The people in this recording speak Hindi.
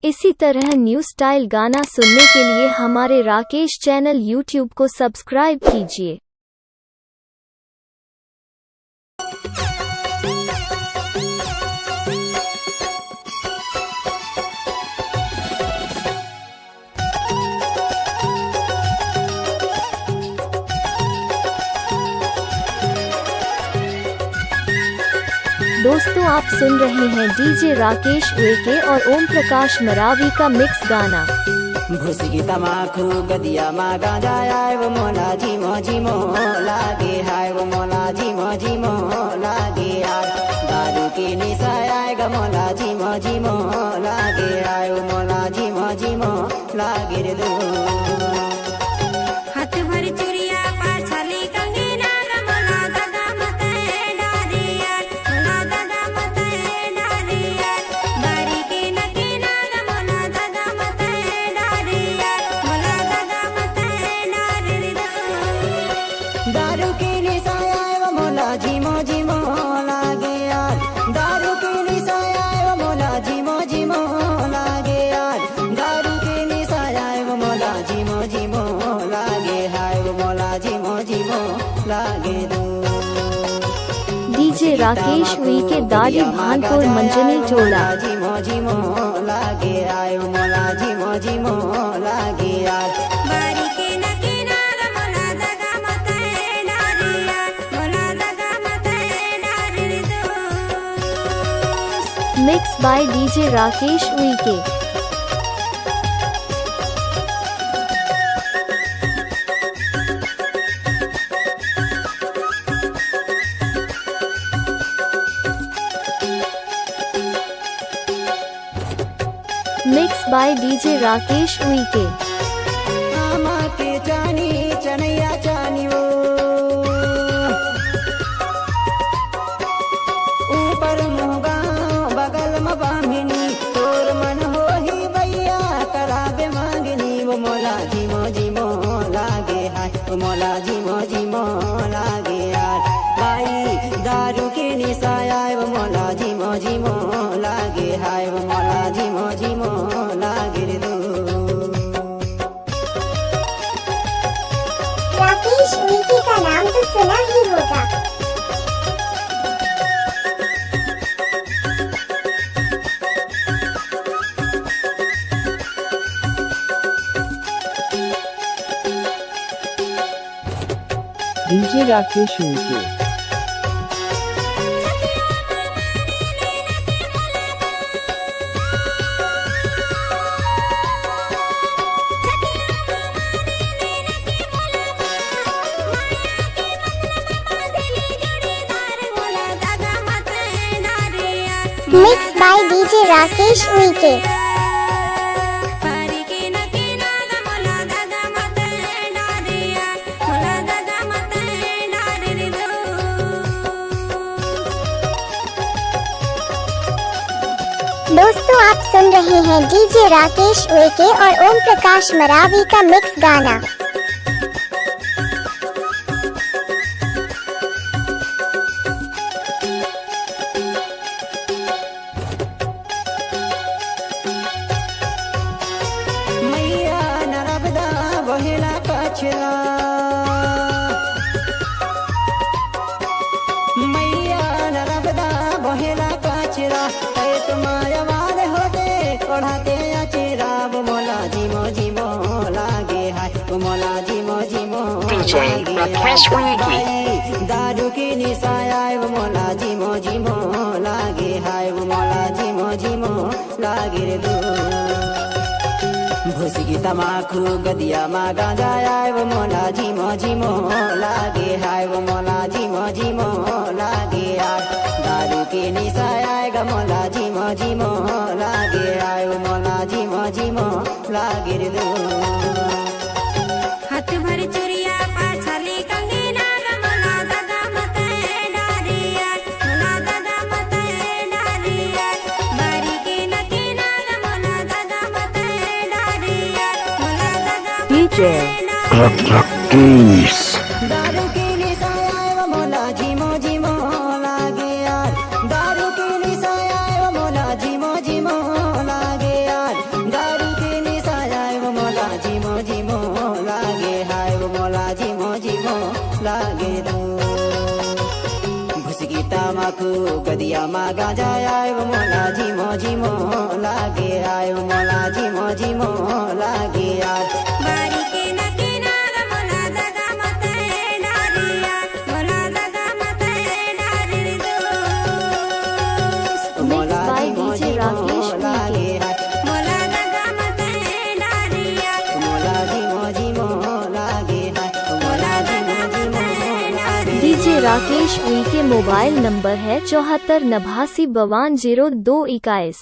इसी तरह न्यू स्टाइल गाना सुनने के लिए हमारे राकेश चैनल यूट्यूब को सब्सक्राइब कीजिए। दोस्तों आप सुन रहे हैं डीजे राकेश उइके और ओम प्रकाश मरावी का मिक्स गाना। भुसगी तमाखू गदिया मा गांजा आए वो मोला जीमो लागे हाय वो मोला जीमो लागे यार दारू की निशा आए ग मोला जीमो लागे आए वो मोला जीमो लागे रे दो हाथ भर चुरिया पाछली कंगना ग मोला दादा मत डारे यार मोला दादा मत डारे यार बारी के नकेना ग मोला दादा मत डारे यार मोला दादा मत डारे रे दो दारू की निशा आए वो मोला जीमो लागे यार दारू की निशा आए वो मोला जीमो लागे यार दारू की निशा आए वो मोला जीमो लागे हाय वो मोला जीमो लागे दो डीजे राकेश उइके दाढ़ी भानपुर मंजनी जोड़ा। जीमो लागे आए वो मोला जीमो लागे यार बारी के नकेना ग मोला दादा मत डारे यार मोला दादा मत डारे रे दो mix by DJ Rakesh Uikey. Mix by DJ Rakesh Uikey. आमा के जानी चनैया जानी वो ऊपर मुगा बगल में बामिनी तोर मन हो ही भैया कराबे मांगनी वो मोला जीमो लागे हाय वो मोला जीमो लागे यार भाई दारू की निशा आए वो मोला जीमो लागे हाय वो मोला जीमो लागे रे दो राकेश उइके का नाम तो सुना ही होगा। DJ Rakesh Uikey. Mix by DJ Rakesh Uikey. बारी के नकेना ग मोला दादा मत डारे यार मोला दादा मत डारे रे दो दोस्तों आप सुन रहे हैं डीजे राकेश उइके और ओम प्रकाश मरावी का मिक्स गाना। मैया नरबदा बहेला कछला मैया नरबदा बहेला कछला ते तुम्हारे वाले होते पढ़ाते अचेरा वो मोला जीमो लागे हाय वो मोला जीमो DJ Rakesh Uiki. दारू की निशा आए वो मोला जीमो लागे हाय वो मोला जीमो लागे रे दो भुसगी तमाखू गदिया मा गांजा आए वो मोला जीमो लागे हाय वो मोला जीमो लागे यार दारू की निशा आए ग मोला जीमो लागे आए वो मोला जीमो लागे रे दो हाथ भर चुरिया पाछली कंगना ग मोला दादा मत डारे यार मोला दादा मत डारे यार बारी के नकेना ग मोला दादा मत डारे यार मोला दादा मत डीजे Rakesh. दारू की निशा आए वो मोला जीमो लागे यार दारू की निशा आए वो मोला जीमो लागे यार गदिया मागा जाय आयो मोला झिमो झिमो लागे आयो मोला झिमो झिमो लागे आयो बारी के नके नाग मोला दादा मते डारिया मोला दादा मते डारी दो मोला by झिमो DJ झिमो राकेश लागे आयो मोला दादा मते डारिया मोला झिमो झिमो लागे आयो मोला झिमो झिमो लागे DJ Rakesh Uikey mobile number है 74 89 52 02 21।